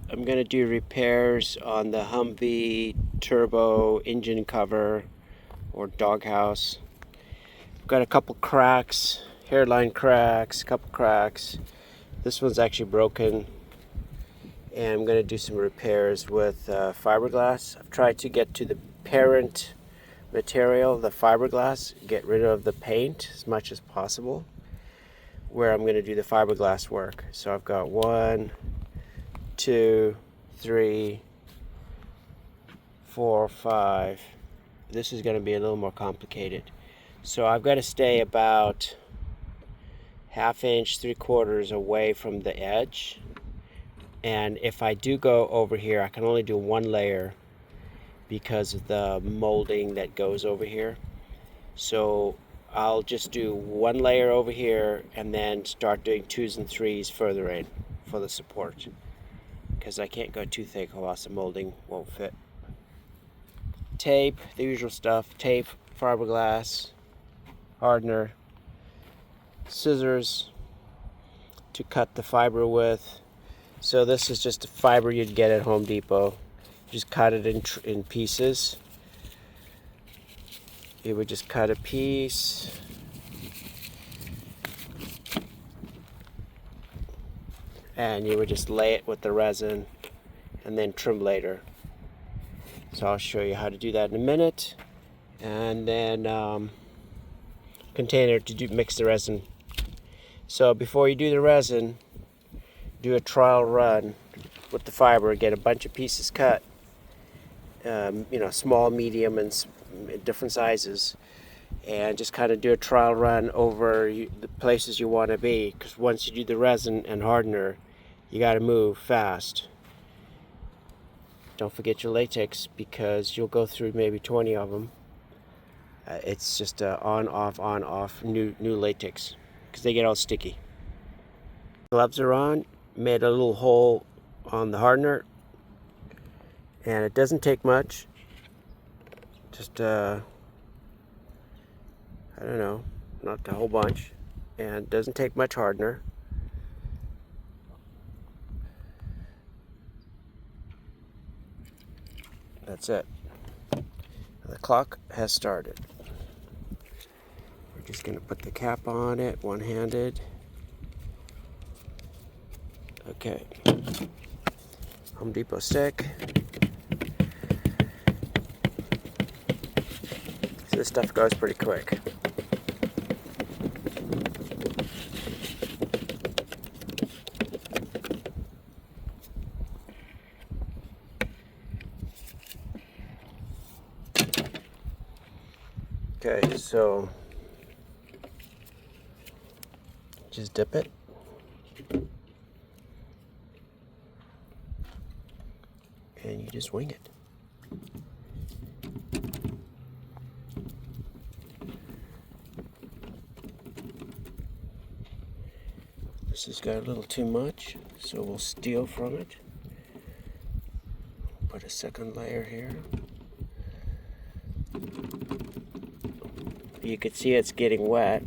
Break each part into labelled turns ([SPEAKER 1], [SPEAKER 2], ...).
[SPEAKER 1] I'm going to do repairs on the Humvee turbo engine cover or doghouse. I've got a couple cracks, hairline cracks, a couple cracks. This one's actually broken, and I'm going to do some repairs with fiberglass. I've tried to get to the parent material, the fiberglass, get rid of the paint as much as possible, where I'm going to do the fiberglass work. So I've got 1, 2, 3, 4, 5. This is going to be a little more complicated. So I've got to stay about 1/2 inch, 3/4 away from the edge. And if I do go over here, I can only do 1 layer because of the molding that goes over here. So I'll just do 1 layer over here and then start doing 2s and 3s further in for the support, because I can't go too thick or else the molding won't fit. Tape, the usual stuff: tape, fiberglass, hardener, scissors to cut the fiber with. So this is just a fiber you'd get at Home Depot. Just cut it in pieces. You would just cut a piece, and you would just lay it with the resin and then trim later. So I'll show you how to do that in a minute. And then container to mix the resin. So before you do the resin, do a trial run with the fiber. Get a bunch of pieces cut, small, medium, and different sizes, and just kind of do a trial run over the places you want to be, because once you do the resin and hardener, you got to move fast. Don't forget your latex, because you'll go through maybe 20 of them. It's just on off new latex, because they get all sticky. Gloves are on. Made a little hole on the hardener, and it doesn't take much. Just I don't know, not a whole bunch, and it doesn't take much hardener. That's it. The clock has started. We're just going to put the cap on it, one-handed. Okay. Home Depot stick. So this stuff goes pretty quick. Okay, so just dip it. And you just wing it. This has got a little too much, so we'll steal from it. Put a second layer here. You can see it's getting wet.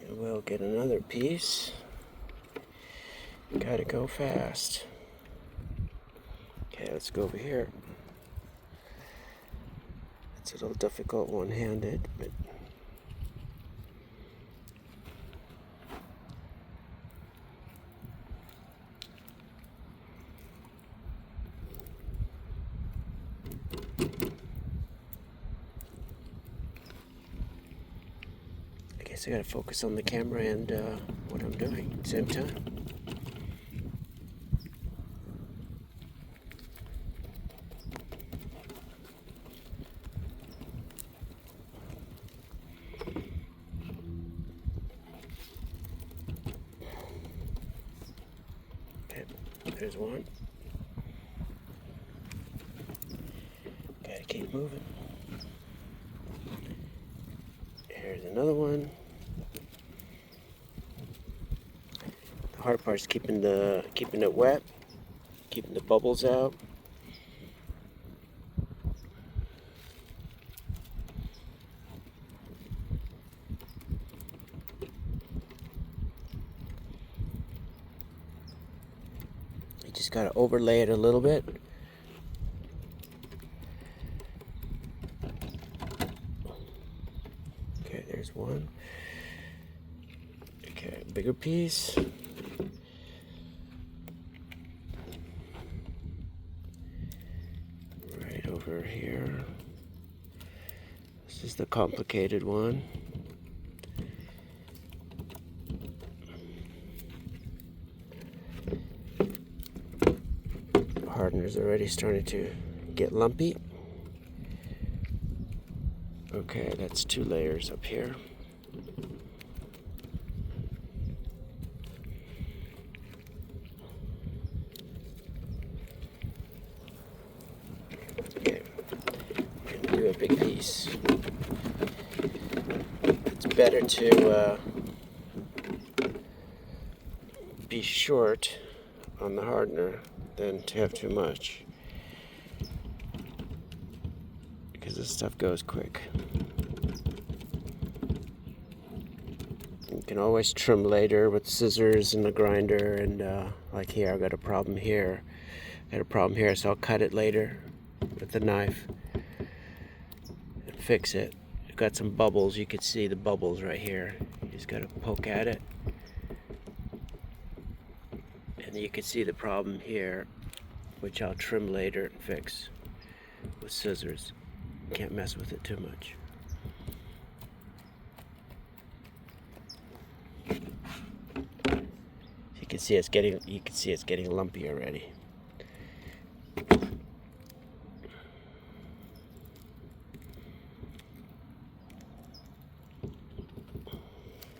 [SPEAKER 1] And we'll get another piece. Gotta go fast. Okay, let's go over here. It's a little difficult one-handed, but I guess I gotta focus on the camera and what I'm doing at the same time. There's one. Gotta keep moving. Here's another one. The hard part is keeping it wet, keeping the bubbles out. You just got to overlay it a little bit. Okay, there's one. Okay, bigger piece. Right over here. This is the complicated one. Hardener's already starting to get lumpy. Okay, that's 2 layers up here. Okay, do a big piece. It's better to be short on the hardener than to have too much, because this stuff goes quick. You can always trim later with scissors and the grinder, and like here, I've got a problem here. So I'll cut it later with the knife and fix it. I've got some bubbles. You can see the bubbles right here. You just got to poke at it. And you can see the problem here, which I'll trim later and fix with scissors. Can't mess with it too much. You can see it's getting lumpy already.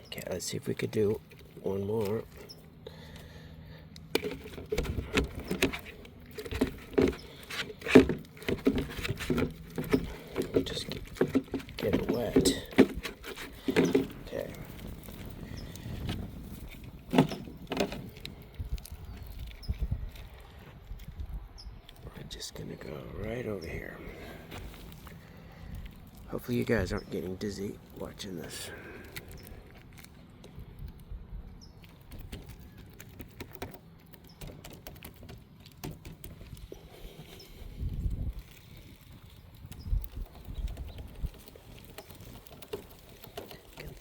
[SPEAKER 1] Okay, let's see if we could do one more. Just get it wet. Okay. We're just gonna go right over here. Hopefully you guys aren't getting dizzy watching this.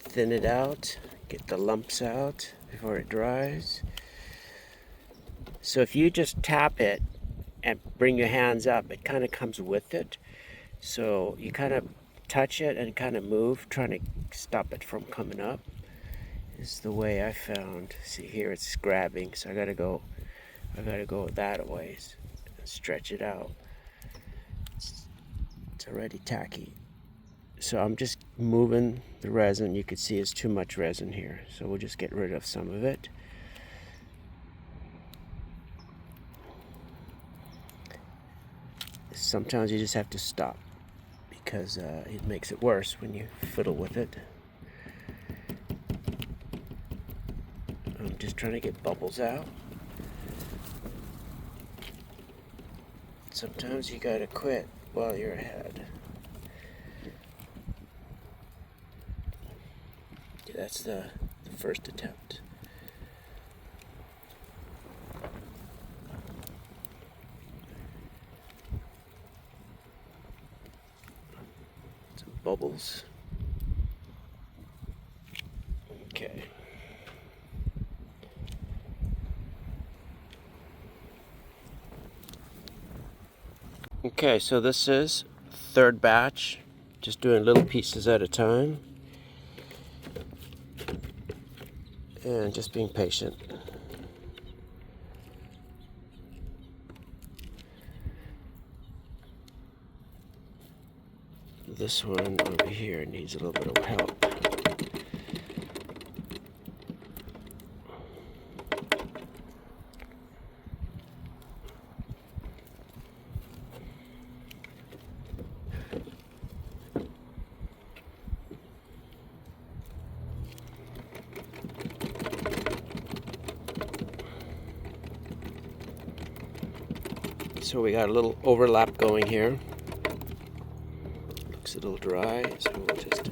[SPEAKER 1] Thin it out, get the lumps out before it dries. So if you just tap it and bring your hands up, it kind of comes with it. So you kind of touch it and kind of move, trying to stop it from coming up. This is the way I found. See here, it's grabbing, so I gotta go that ways and stretch it out. It's already tacky. So I'm just moving the resin. You can see it's too much resin here, so we'll just get rid of some of it. Sometimes you just have to stop because it makes it worse when you fiddle with it. I'm just trying to get bubbles out. Sometimes you gotta quit while you're ahead. That's the first attempt. Some bubbles. Okay. Okay, so this is third batch, just doing little pieces at a time. And just being patient. This one over here needs a little bit of help. So we got a little overlap going here. Looks a little dry, so we'll just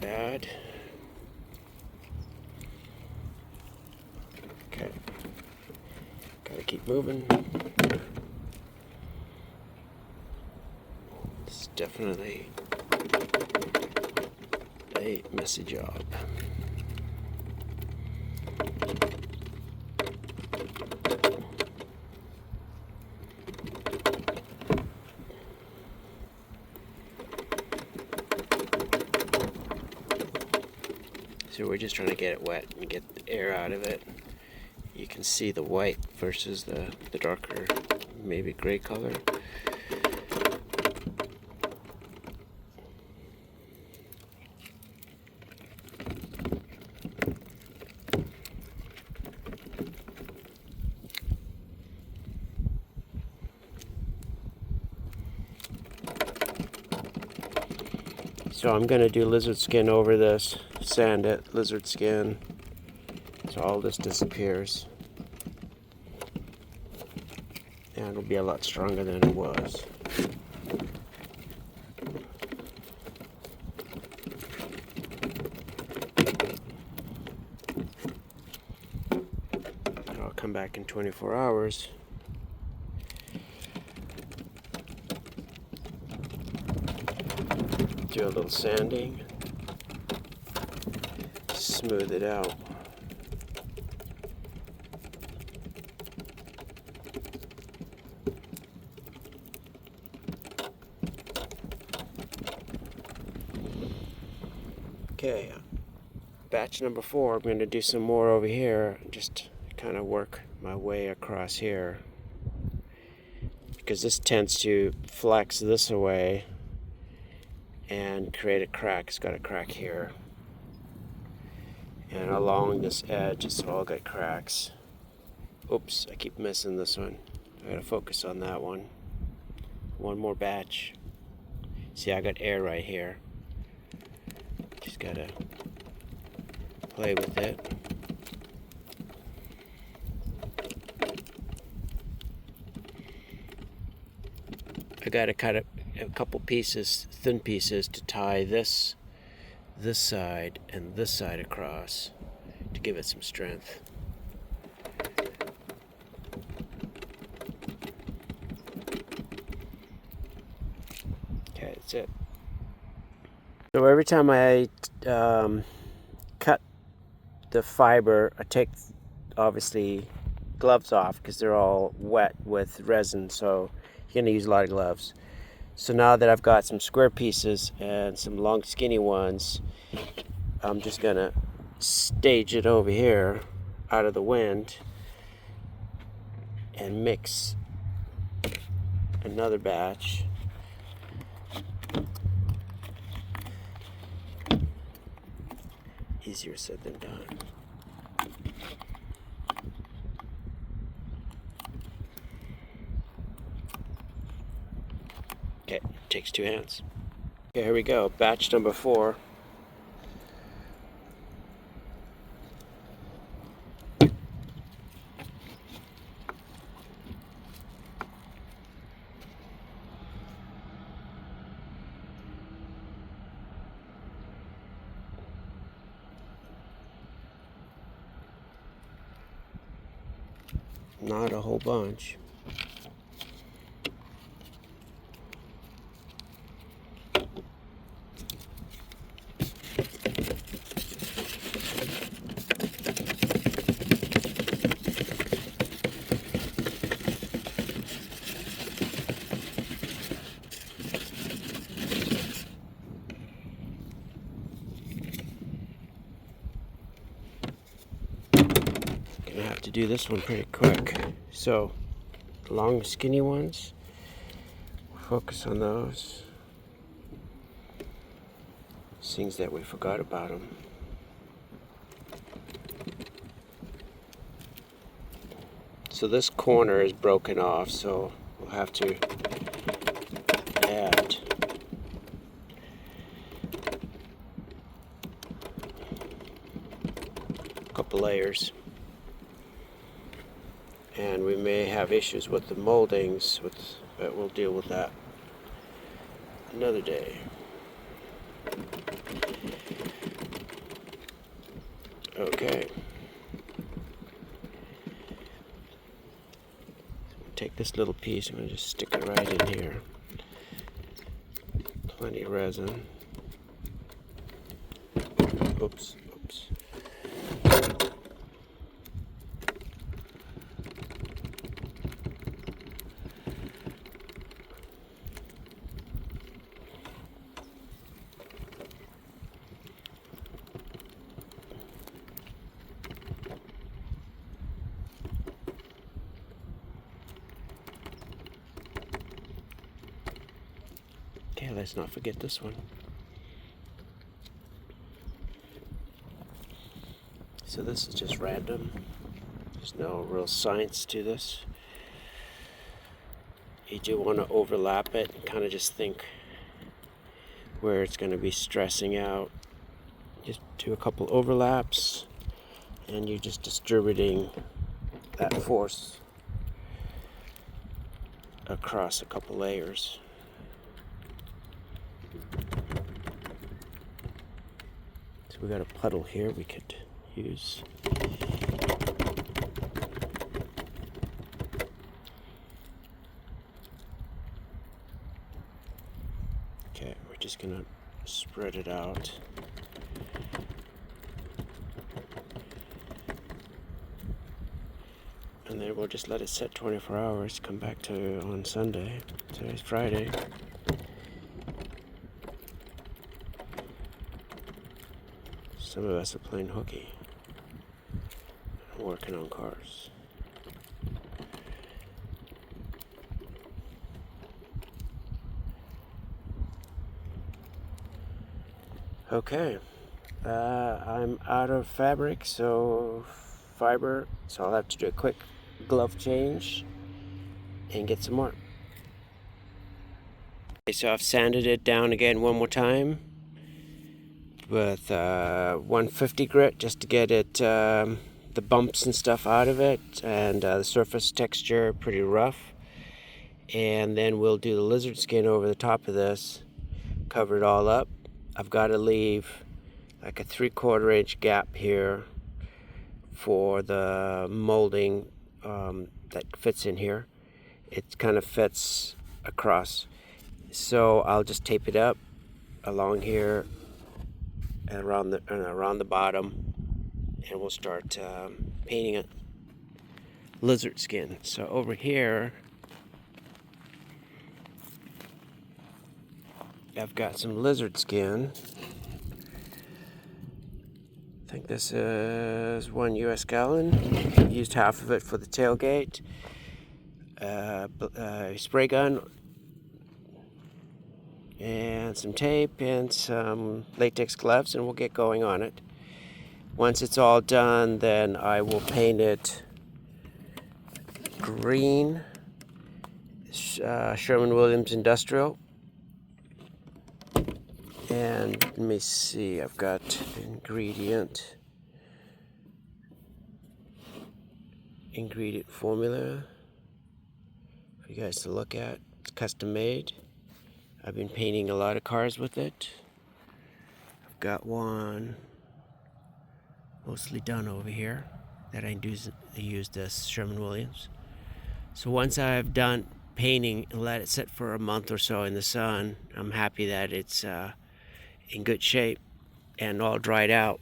[SPEAKER 1] add. Okay. moving. It's definitely a messy job. So we're just trying to get it wet and get the air out of it. You can see the white versus the darker, maybe gray color. So I'm going to do lizard skin over this, sand it, lizard skin, so all this disappears. And it'll be a lot stronger than it was. And I'll come back in 24 hours. Do a little sanding, smooth it out. Okay, batch number 4, I'm going to do some more over here, just kind of work my way across here, because this tends to flex this away and create a crack. It's got a crack here, and along this edge it's all got cracks. Oops, I keep missing this one. I gotta focus on that one. One more batch. See, I got air right here. Just gotta play with it. I gotta cut it a couple pieces, thin pieces, to tie this side and this side across to give it some strength. Okay, that's it. So every time I cut the fiber, I take obviously gloves off because they're all wet with resin, so you're going to use a lot of gloves. So now that I've got some square pieces and some long skinny ones, I'm just going to stage it over here out of the wind and mix another batch. Easier said than done. Okay, takes 2 hands. Okay, here we go. Batch number 4. Not a whole bunch. Gonna have to do this one pretty quick. So, long skinny ones, focus on those. Things that we forgot about them. So this corner is broken off, so we'll have to add a couple layers. And we may have issues with the moldings, but we'll deal with that another day. Okay. this little piece, I'm going to just stick it right in here. Plenty of resin. Oops. Okay, let's not forget this one. So this is just random. There's no real science to this. You do want to overlap it and kind of just think where it's going to be stressing out. Just do a couple overlaps and you're just distributing that force across a couple layers. So we got a puddle here we could use. Okay, we're just gonna spread it out. And then we'll just let it set 24 hours, come back to on Sunday. Today's Friday. Some of us are playing hooky, working on cars. Okay, I'm out of fabric, so fiber, so I'll have to do a quick glove change and get some more. Okay, so I've sanded it down again one more time with 150 grit just to get it the bumps and stuff out of it, and the surface texture pretty rough. And then we'll do the lizard skin over the top of this, cover it all up. I've got to leave like a 3/4 inch gap here for the molding that fits in here. It kind of fits across, so I'll just tape it up along here and around the bottom, and we'll start painting it lizard skin. So over here I've got some lizard skin. I think this is 1 US gallon. Used half of it for the tailgate. Spray gun and some tape and some latex gloves, and we'll get going on it. Once it's all done, then I will paint it green, Sherwin-Williams Industrial. And let me see, I've got ingredient formula for you guys to look at. It's custom made. I've been painting a lot of cars with it. I've got one mostly done over here that I use this Sherwin-Williams. So once I've done painting and let it sit for a month or so in the sun, I'm happy that it's in good shape and all dried out.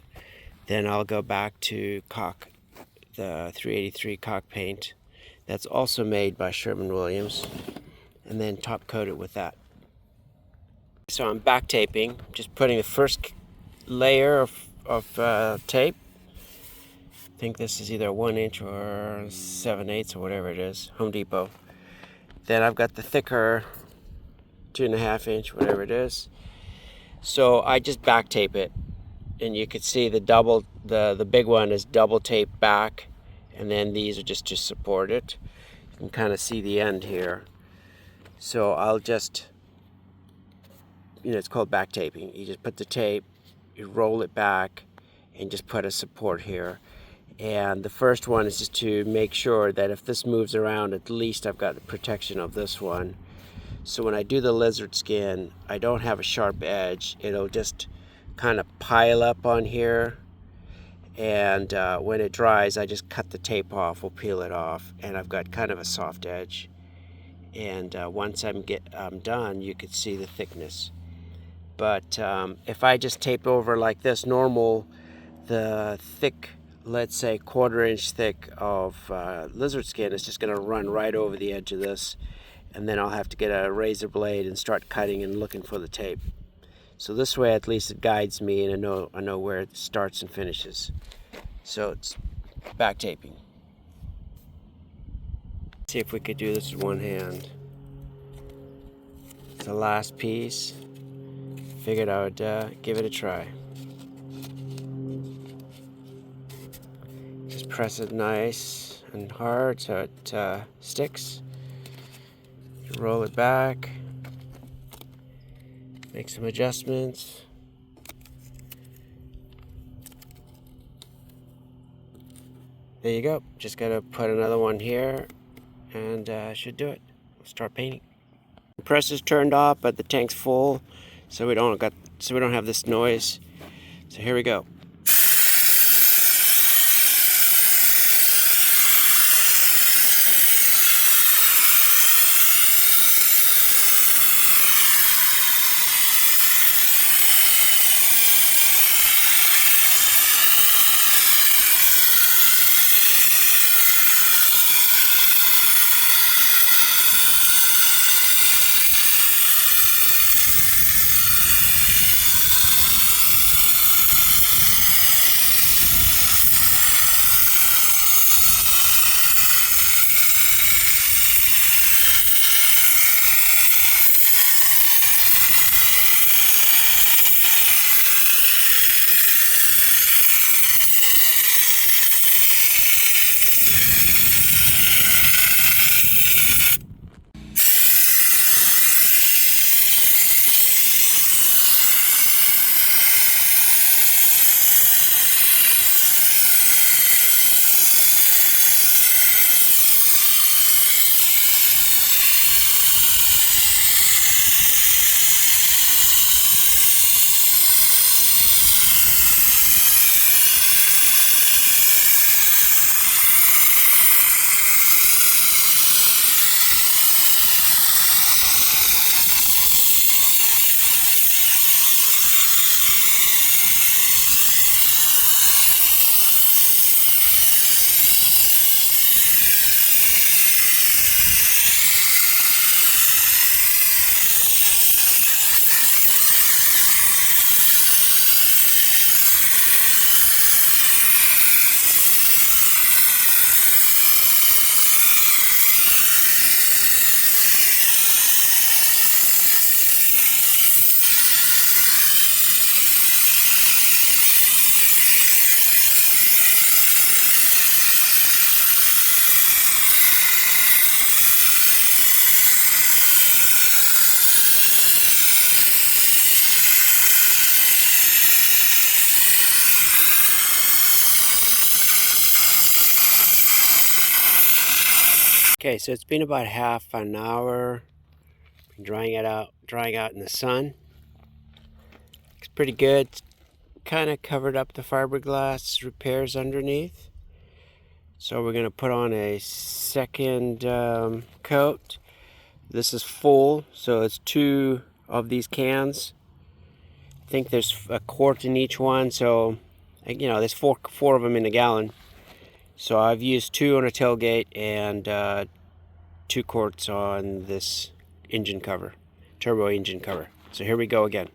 [SPEAKER 1] Then I'll go back to caulk, the 383 caulk paint that's also made by Sherwin-Williams, and then top coat it with that. So I'm back taping, just putting the first layer of tape. I think this is either 1 inch or 7/8 or whatever it is, Home Depot. Then I've got the thicker 2.5 inch, whatever it is. So I just back tape it, and you can see the big one is double taped back, and then these are just to support it. You can kind of see the end here. So I'll just, it's called back taping. You just put the tape, you roll it back, and just put a support here. And the first one is just to make sure that if this moves around, at least I've got the protection of this one. So when I do the lizard skin, I don't have a sharp edge. It'll just kind of pile up on here. And when it dries, I just cut the tape off, we'll peel it off, and I've got kind of a soft edge. and once I'm done, you could see the thickness. But if I just tape over like this normal, the thick, let's say 1/4 inch thick of lizard skin is just going to run right over the edge of this, and then I'll have to get a razor blade and start cutting and looking for the tape. So this way at least it guides me, and I know where it starts and finishes. So it's back taping. See if we could do this with one hand. It's the last piece. Figured I would give it a try. Just press it nice and hard so it sticks. Roll it back. Make some adjustments. There you go. Just gotta put another one here, and should do it. We'll start painting. The pressure's turned off, but the tank's full, so we don't have this noise. So here we go. Okay, so it's been about half an hour. Drying out in the sun. It's pretty good. Kind of covered up the fiberglass repairs underneath. So we're going to put on a second coat. This is full, so it's 2 of these cans. I think there's a quart in each one, so you know there's four of them in a gallon. So I've used 2 on a tailgate and 2 quarts on this engine cover, turbo engine cover. So here we go again.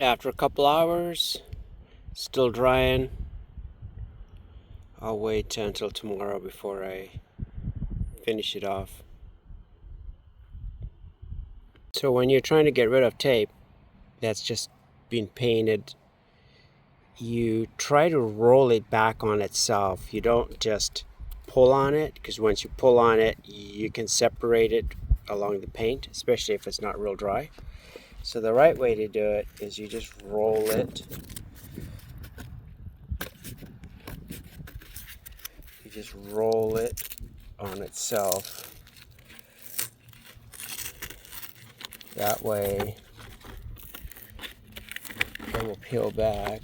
[SPEAKER 1] After a couple hours, still drying. I'll wait until tomorrow before I finish it off. So when you're trying to get rid of tape that's just been painted, you try to roll it back on itself. You don't just pull on it, because once you pull on it, you can separate it along the paint, especially if it's not real dry. So the right way to do it is you just roll it. You just roll it on itself. That way it will peel back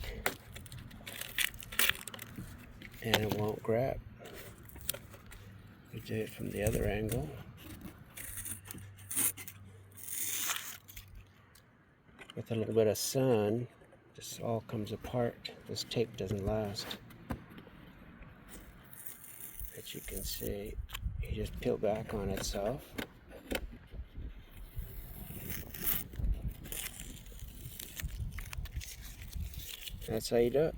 [SPEAKER 1] and it won't grab. We do it from the other angle. With a little bit of sun, this all comes apart. This tape doesn't last. As you can see, you just peel back on itself. That's how you do it.